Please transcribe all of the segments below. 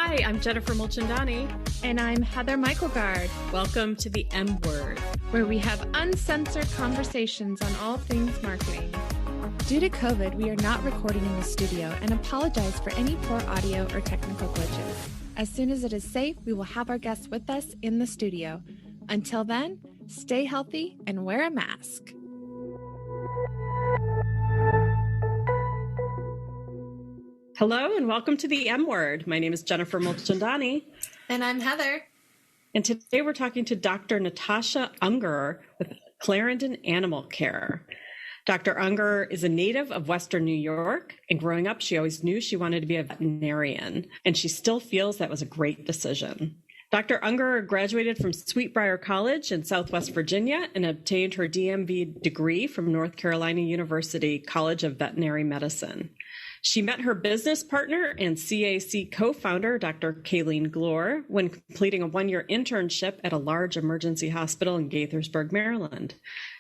Hi, I'm Jennifer Mulchandani. And I'm Heather Michaelgard. Welcome to the M Word, where we have uncensored conversations on all things marketing. Due to COVID, we are not recording in the studio and apologize for any poor audio or technical glitches. As soon as it is safe, we will have our guests with us in the studio. Until then, stay healthy and wear a mask. Hello and welcome to the M Word. My name is Jennifer Mulchandani. And I'm Heather. And today we're talking to Dr. Natasha Ungerer with Clarendon Animal Care. Dr. Ungerer is a native of Western New York, and growing up, she always knew she wanted to be a veterinarian, and she still feels that was a great decision. Dr. Ungerer graduated from Sweet Briar College in Southwest Virginia and obtained her DMV degree from North Carolina University College of Veterinary Medicine. She met her business partner and CAC co-founder, Dr. Kayleen Gloor, when completing a one-year internship at a large emergency hospital in Gaithersburg, Maryland.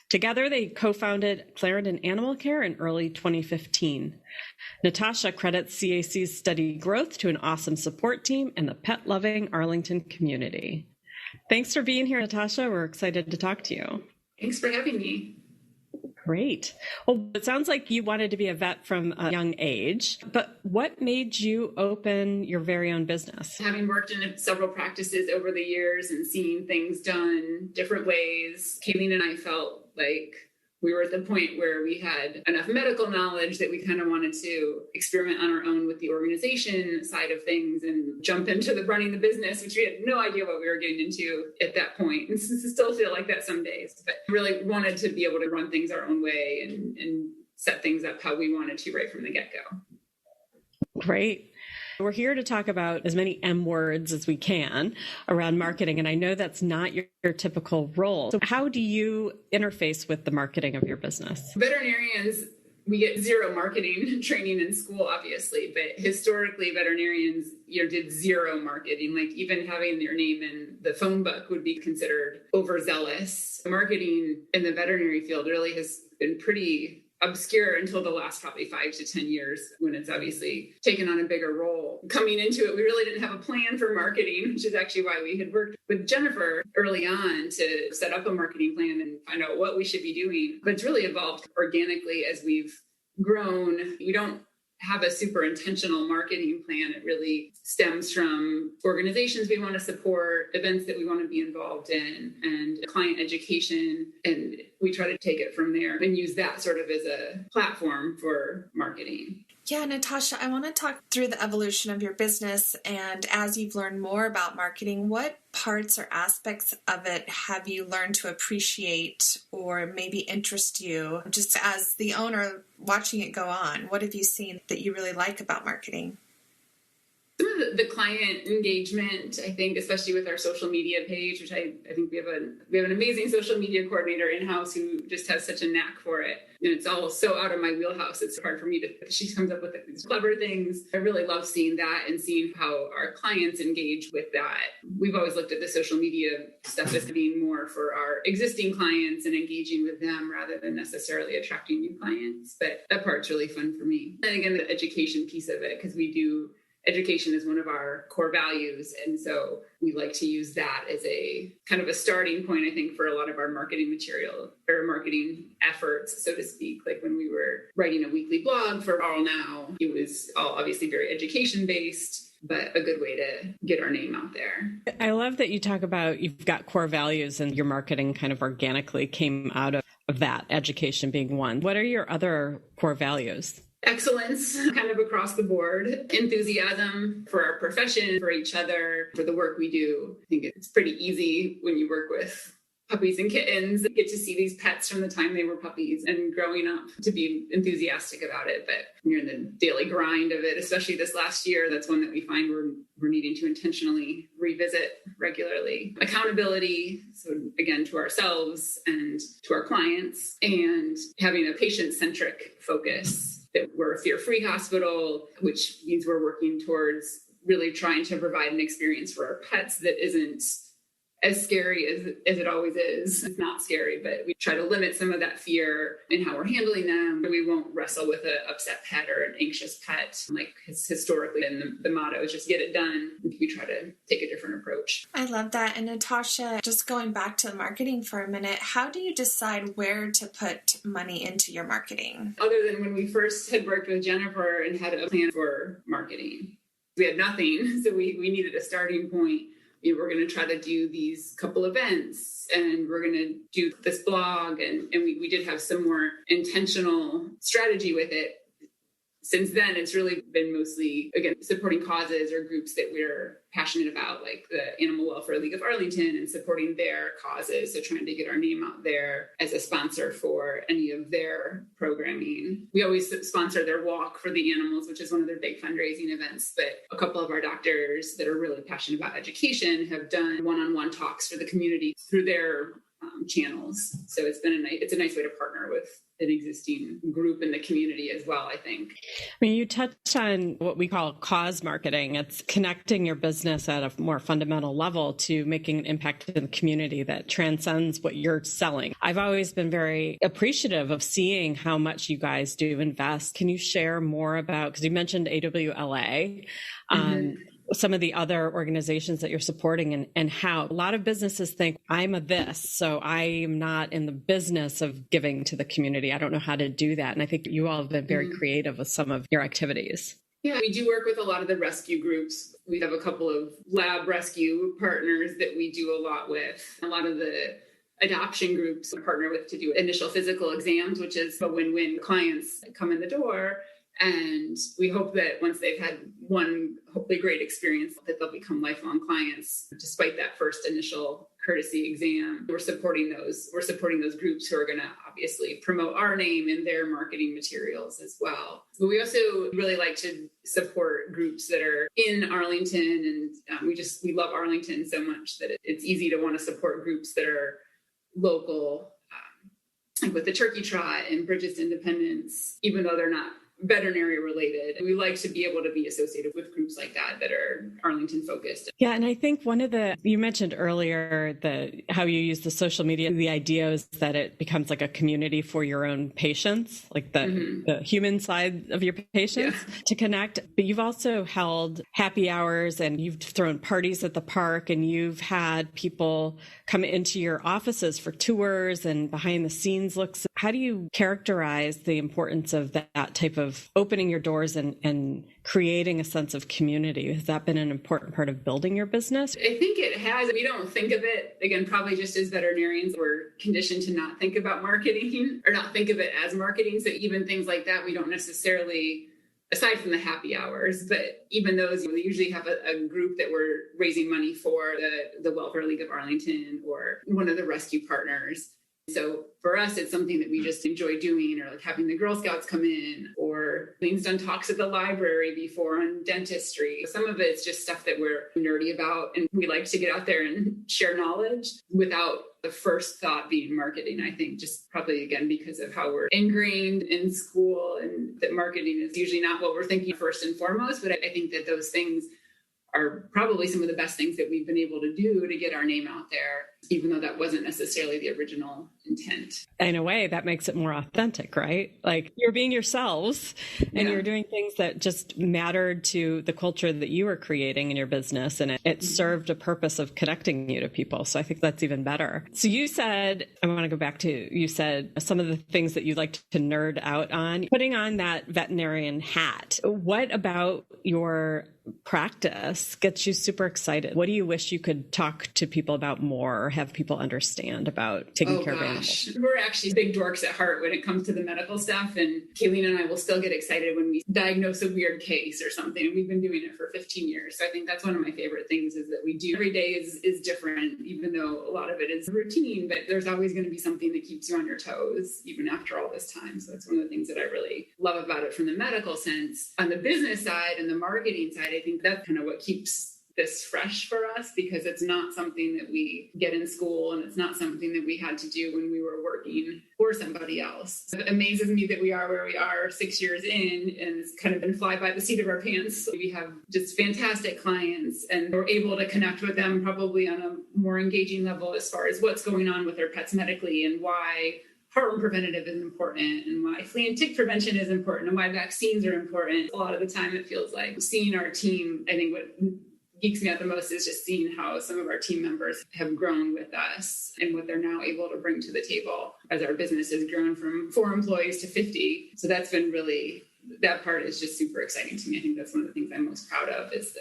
Together, they co-founded Clarendon Animal Care in early 2015. Natasha credits CAC's steady growth to an awesome support team and the pet-loving Arlington community. Thanks for being here, Natasha. We're excited to talk to you. Thanks for having me. Great. Well, it sounds like you wanted to be a vet from a young age, but what made you open your very own business? Having worked in several practices over the years and seeing things done different ways, Kayleen and I felt like we were at the point where we had enough medical knowledge that we kind of wanted to experiment on our own with the organization side of things and jump into the running the business, which we had no idea what we were getting into at that point. And still feel like that some days, but really wanted to be able to run things our own way and set things up how we wanted to right from the get-go. Great. We're here to talk about as many M words as we can around marketing, and I know that's not your typical role. So how do you interface with the marketing of your business? Veterinarians, we get zero marketing training in school, obviously, but historically veterinarians, did zero marketing. Like even having your name in the phone book would be considered overzealous. Marketing in the veterinary field really has been pretty obscure until the last probably 5 to 10 years when it's obviously taken on a bigger role. Coming into it, we really didn't have a plan for marketing, which is actually why we had worked with Jennifer early on to set up a marketing plan and find out what we should be doing. But it's really evolved organically as we've grown. We don't have a super intentional marketing plan. It really stems from organizations we want to support, events that we want to be involved in, and client education. And we try to take it from there and use that sort of as a platform for marketing. Yeah, Natasha, I want to talk through the evolution of your business. And as you've learned more about marketing, what parts or aspects of it have you learned to appreciate or maybe interest you just as the owner watching it go on? What have you seen that you really like about marketing? Some of the client engagement, I think, especially with our social media page, which I think we have an amazing social media coordinator in-house who just has such a knack for it. And it's all so out of my wheelhouse. It's hard for me she comes up with these clever things. I really love seeing that and seeing how our clients engage with that. We've always looked at the social media stuff as being more for our existing clients and engaging with them rather than necessarily attracting new clients. But that part's really fun for me. And again, the education piece of it, because education is one of our core values. And so we like to use that as a kind of a starting point, I think, for a lot of our marketing material or marketing efforts, so to speak. Like when we were writing a weekly blog for All Now, it was all obviously very education based, but a good way to get our name out there. I love that you talk about you've got core values and your marketing kind of organically came out of that, education being one. What are your other core values? Excellence, kind of across the board, enthusiasm for our profession, for each other, for the work we do. I think it's pretty easy when you work with puppies and kittens, get to see these pets from the time they were puppies and growing up to be enthusiastic about it. But when you're in the daily grind of it, especially this last year, that's one that we find we're needing to intentionally revisit regularly. Accountability, so again, to ourselves and to our clients, and having a patient-centric focus. That we're a fear-free hospital, which means we're working towards really trying to provide an experience for our pets that isn't as scary as it always is. It's not scary, but we try to limit some of that fear in how we're handling them. We won't wrestle with an upset pet or an anxious pet. Like it's historically been the motto is just get it done. We try to take a different approach. I love that. And Natasha, just going back to the marketing for a minute, how do you decide where to put money into your marketing? Other than when we first had worked with Jennifer and had a plan for marketing, we had nothing. So we needed a starting point. We're going to try to do these couple events and we're going to do this blog. And we did have some more intentional strategy with it. Since then, it's really been mostly, again, supporting causes or groups that we're passionate about, like the Animal Welfare League of Arlington and supporting their causes. So trying to get our name out there as a sponsor for any of their programming. We always sponsor their walk for the animals, which is one of their big fundraising events. But a couple of our doctors that are really passionate about education have done one-on-one talks for the community through their channels. So it's a nice way to partner with an existing group in the community as well, I think. I mean, you touched on what we call cause marketing. It's connecting your business at a more fundamental level to making an impact in the community that transcends what you're selling. I've always been very appreciative of seeing how much you guys do invest. Can you share more about, because you mentioned AWLA, some of the other organizations that you're supporting and how a lot of businesses think I'm a this, so I am not in the business of giving to the community. I don't know how to do that. And I think you all have been very creative with some of your activities. Yeah, we do work with a lot of the rescue groups. We have a couple of lab rescue partners that we do a lot with. A lot of the adoption groups we partner with to do initial physical exams, which is a win-win. Clients come in the door and we hope that once they've had one hopefully great experience that they'll become lifelong clients despite that first initial courtesy exam. We're supporting those groups who are going to obviously promote our name in their marketing materials as well. But we also really like to support groups that are in Arlington, and we love Arlington so much that it's easy to want to support groups that are local, like with the Turkey Trot and Bridges to Independence, even though they're not veterinary related. We like to be able to be associated with groups like that are Arlington focused. Yeah. And I think you mentioned earlier how you use the social media. The idea is that it becomes like a community for your own patients, like the human side of your patients to connect. But you've also held happy hours and you've thrown parties at the park and you've had people come into your offices for tours and behind the scenes looks. How do you characterize the importance of that type of opening your doors and creating a sense of community? Has that been an important part of building your business? I think it has. We don't think of it, again, probably just as veterinarians, we're conditioned to not think about marketing or not think of it as marketing. So even things like that, we don't necessarily, aside from the happy hours, but even those, we usually have a group that we're raising money for, the Welfare League of Arlington or one of the rescue partners. So for us, it's something that we just enjoy doing, or like having the Girl Scouts come in, or Lean's done talks at the library before on dentistry. Some of it's just stuff that we're nerdy about, and we like to get out there and share knowledge without the first thought being marketing. I think just probably, again, because of how we're ingrained in school and that marketing is usually not what we're thinking first and foremost. But I think that those things are probably some of the best things that we've been able to do to get our name out there, even though that wasn't necessarily the original intent. In a way, that makes it more authentic, right? Like you're being yourselves and you're doing things that just mattered to the culture that you were creating in your business. And it served a purpose of connecting you to people. So I think that's even better. So you said, I want to go back to, you said some of the things that you like to nerd out on, putting on that veterinarian hat. What about your practice gets you super excited? What do you wish you could talk to people about more or have people understand about taking care of animals? We're actually big dorks at heart when it comes to the medical stuff. And Kayleen and I will still get excited when we diagnose a weird case or something. And we've been doing it for 15 years. So I think that's one of my favorite things is that we do every day is different, even though a lot of it is routine, but there's always going to be something that keeps you on your toes, even after all this time. So that's one of the things that I really love about it from the medical sense. On the business side and the marketing side, I think that's kind of what keeps this fresh for us because it's not something that we get in school, and it's not something that we had to do when we were working for somebody else. It amazes me that we are where we are 6 years in, and it's kind of been fly by the seat of our pants. We have just fantastic clients, and we're able to connect with them probably on a more engaging level as far as what's going on with their pets medically and why heartworm preventative is important and why flea and tick prevention is important and why vaccines are important. A lot of the time it feels like seeing our team, I think what geeks me out the most is just seeing how some of our team members have grown with us and what they're now able to bring to the table as our business has grown from 4 employees to 50. So that's been really, that part is just super exciting to me. I think that's one of the things I'm most proud of is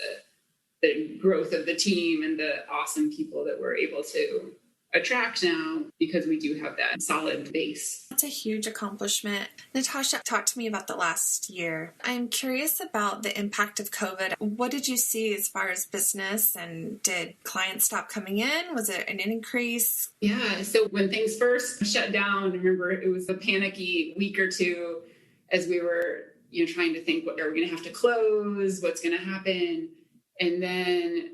the growth of the team and the awesome people that we're able to attract now because we do have that solid base. That's a huge accomplishment. Natasha, talk to me about the last year. I'm curious about the impact of COVID. What did you see as far as business, and did clients stop coming in? Was it an increase? Yeah, so when things first shut down, remember it was a panicky week or two as we were trying to think, what are we going to have to close? What's going to happen? And then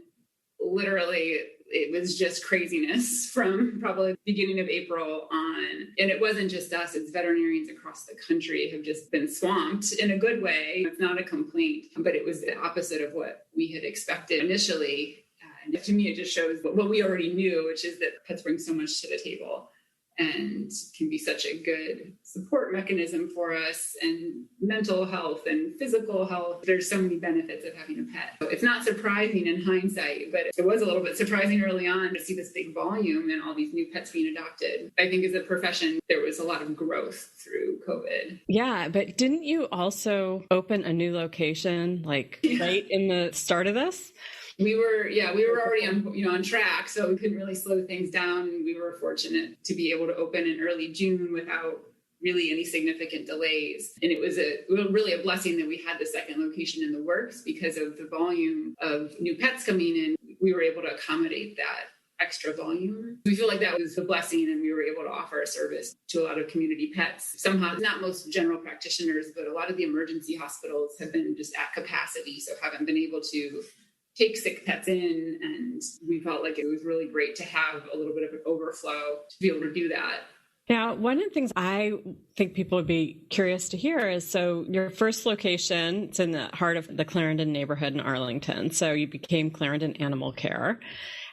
literally it was just craziness from probably the beginning of April on. And it wasn't just us, it's veterinarians across the country have just been swamped in a good way. It's not a complaint, but it was the opposite of what we had expected initially. And to me, it just shows what we already knew, which is that pets bring so much to the table and can be such a good support mechanism for us, and mental health and physical health. There's so many benefits of having a pet. So it's not surprising in hindsight, but it was a little bit surprising early on to see this big volume and all these new pets being adopted. I think as a profession, there was a lot of growth through COVID. Yeah, but didn't you also open a new location right in the start of this? We were already on track, so we couldn't really slow things down. And we were fortunate to be able to open in early June without really any significant delays. And it was really a blessing that we had the second location in the works because of the volume of new pets coming in. We were able to accommodate that extra volume. We feel like that was a blessing, and we were able to offer a service to a lot of community pets. Somehow, not most general practitioners, but a lot of the emergency hospitals have been just at capacity, so haven't been able to take sick pets in, and we felt like it was really great to have a little bit of an overflow to be able to do that. Now, one of the things I think people would be curious to hear is, so your first location, it's in the heart of the Clarendon neighborhood in Arlington. So you became Clarendon Animal Care.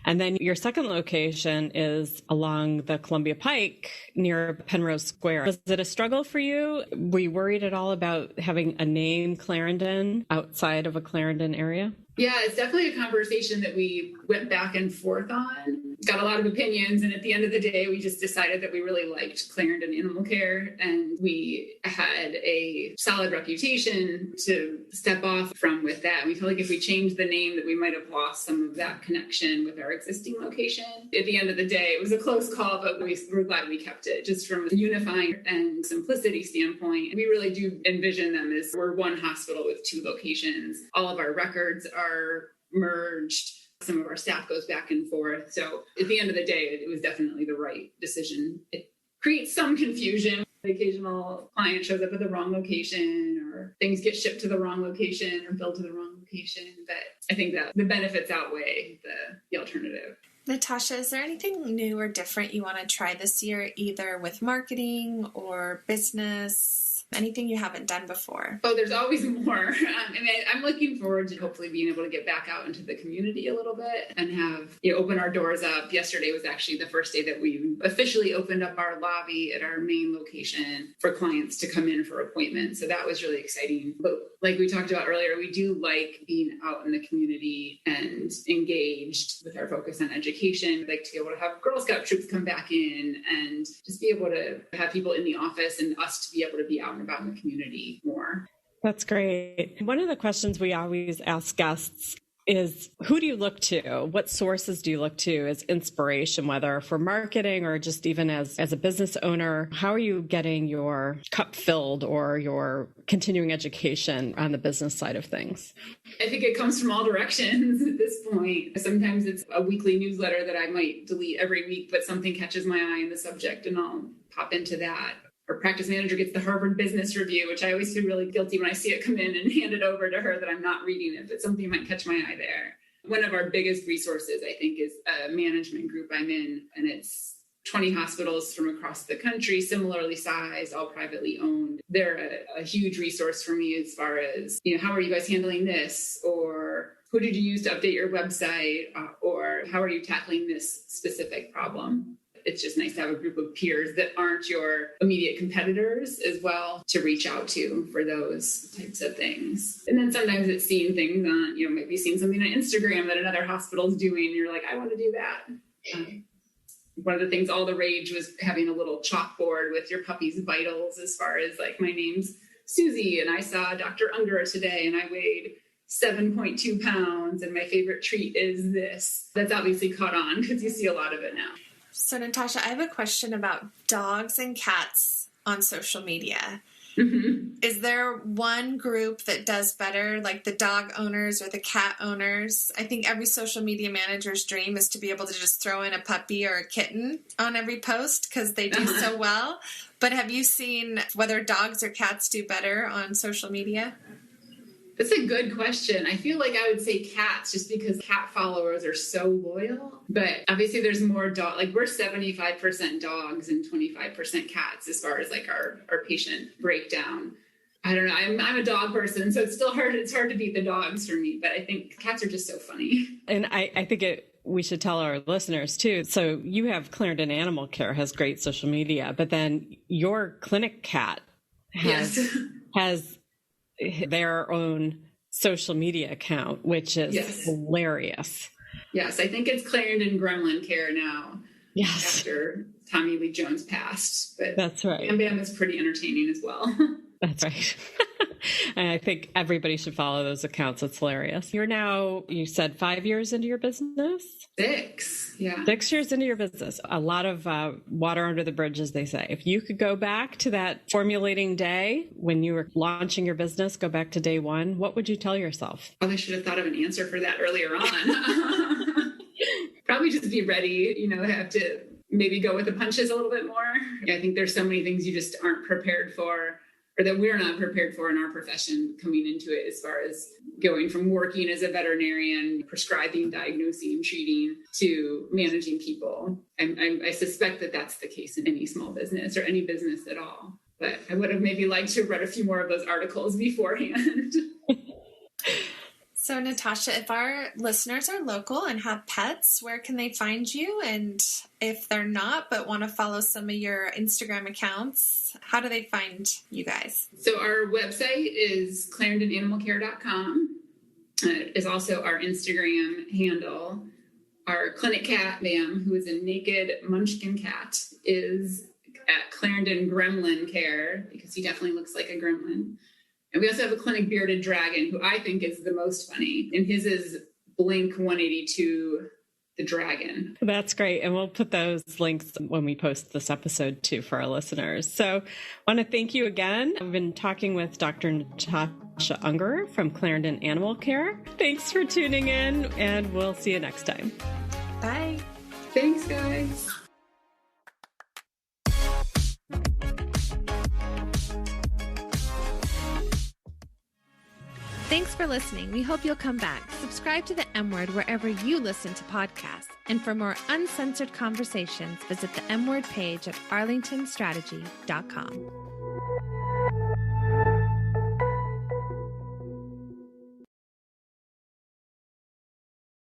And then your second location is along the Columbia Pike near Penrose Square. Was it a struggle for you? Were you worried at all about having a name Clarendon outside of a Clarendon area? Yeah, it's definitely a conversation that we went back and forth on, got a lot of opinions. And at the end of the day, we just decided that we really liked Clarendon Animal Care, and we had a solid reputation to step off from with that. We feel like if we changed the name that we might have lost some of that connection with our existing location. At the end of the day, it was a close call, but we're glad we kept it just from a unifying and simplicity standpoint. We really do envision them as we're one hospital with 2 locations. All of our records are merged. Some of our staff goes back and forth. So at the end of the day, it was definitely the right decision. It creates some confusion. The occasional client shows up at the wrong location, or things get shipped to the wrong location or billed to the wrong location. But I think that the benefits outweigh the alternative. Natasha, is there anything new or different you want to try this year, either with marketing or business? Anything you haven't done before? Oh, there's always more. I'm looking forward to hopefully being able to get back out into the community a little bit and have open our doors up. Yesterday was actually the first day that we officially opened up our lobby at our main location for clients to come in for appointments. So that was really exciting. But like we talked about earlier, we do like being out in the community and engaged with our focus on education. We'd like to be able to have Girl Scout troops come back in and just be able to have people in the office and us to be able to be out and about in the community more. That's great. One of the questions we always ask guests is, who do you look to? What sources do you look to as inspiration, whether for marketing or just even as a business owner? How are you getting your cup filled or your continuing education on the business side of things? I think it comes from all directions at this point. Sometimes it's a weekly newsletter that I might delete every week, but something catches my eye in the subject and I'll pop into that. Our practice manager gets the Harvard Business Review, which I always feel really guilty when I see it come in and hand it over to her that I'm not reading it, but something might catch my eye there. One of our biggest resources, I think, is a management group I'm in, and it's 20 hospitals from across the country, similarly sized, all privately owned. They're a huge resource for me as far as, how are you guys handling this? Or who did you use to update your website? Or how are you tackling this specific problem? It's just nice to have a group of peers that aren't your immediate competitors as well to reach out to for those types of things. And then sometimes it's seeing things on, maybe seeing something on Instagram that another hospital's doing, and you're like, I want to do that. One of the things, all the rage was having a little chalkboard with your puppy's vitals, as far as like, my name's Susie and I saw Dr. Ungerer today and I weighed 7.2 pounds and my favorite treat is this. That's obviously caught on because you see a lot of it now. So Natasha, I have a question about dogs and cats on social media. Mm-hmm. Is there one group that does better, like the dog owners or the cat owners? I think every social media manager's dream is to be able to just throw in a puppy or a kitten on every post because they do so well. But have you seen whether dogs or cats do better on social media? That's a good question. I feel like I would say cats just because cat followers are so loyal. But obviously there's more dog, like we're 75% dogs and 25% cats as far as like our patient breakdown. I don't know. I'm a dog person, so it's still hard. It's hard to beat the dogs for me, but I think cats are just so funny. And I think we should tell our listeners too. So you have Clarendon Animal Care has great social media, but then your clinic cat has their own social media account, which is hilarious. Yes, I think it's Clarendon Gremlin Care now. Yes. After Tommy Lee Jones passed. But that's right. Bam Bam is pretty entertaining as well. That's right. And I think everybody should follow those accounts. It's hilarious. You're now, you said 5 years into your business? 6, yeah. 6 years into your business. A lot of water under the bridge, as they say. If you could go back to that formulating day when you were launching your business, go back to day one, what would you tell yourself? Probably should have thought of an answer for that earlier on. Probably just be ready, have to maybe go with the punches a little bit more. I think there's so many things you just aren't prepared for, or that we're not prepared for in our profession coming into it, as far as going from working as a veterinarian, prescribing, diagnosing, treating, to managing people. I suspect that that's the case in any small business or any business at all. But I would have maybe liked to have read a few more of those articles beforehand. So Natasha, if our listeners are local and have pets, where can they find you? And if they're not, but want to follow some of your Instagram accounts, how do they find you guys? So our website is ClarendonAnimalCare.com. It is also our Instagram handle. Our clinic cat, Bam, who is a naked munchkin cat, is at Clarendon Gremlin Care, because he definitely looks like a gremlin. And we also have a clinic bearded dragon, who I think is the most funny. And his is Blink 182, the dragon. That's great. And we'll put those links when we post this episode too for our listeners. So I want to thank you again. I've been talking with Dr. Natasha Ungerer from Clarendon Animal Care. Thanks for tuning in, and we'll see you next time. Bye. Thanks, guys. Thanks for listening. We hope you'll come back. Subscribe to the M Word wherever you listen to podcasts. And for more uncensored conversations, visit the M Word page at arlingtonstrategy.com.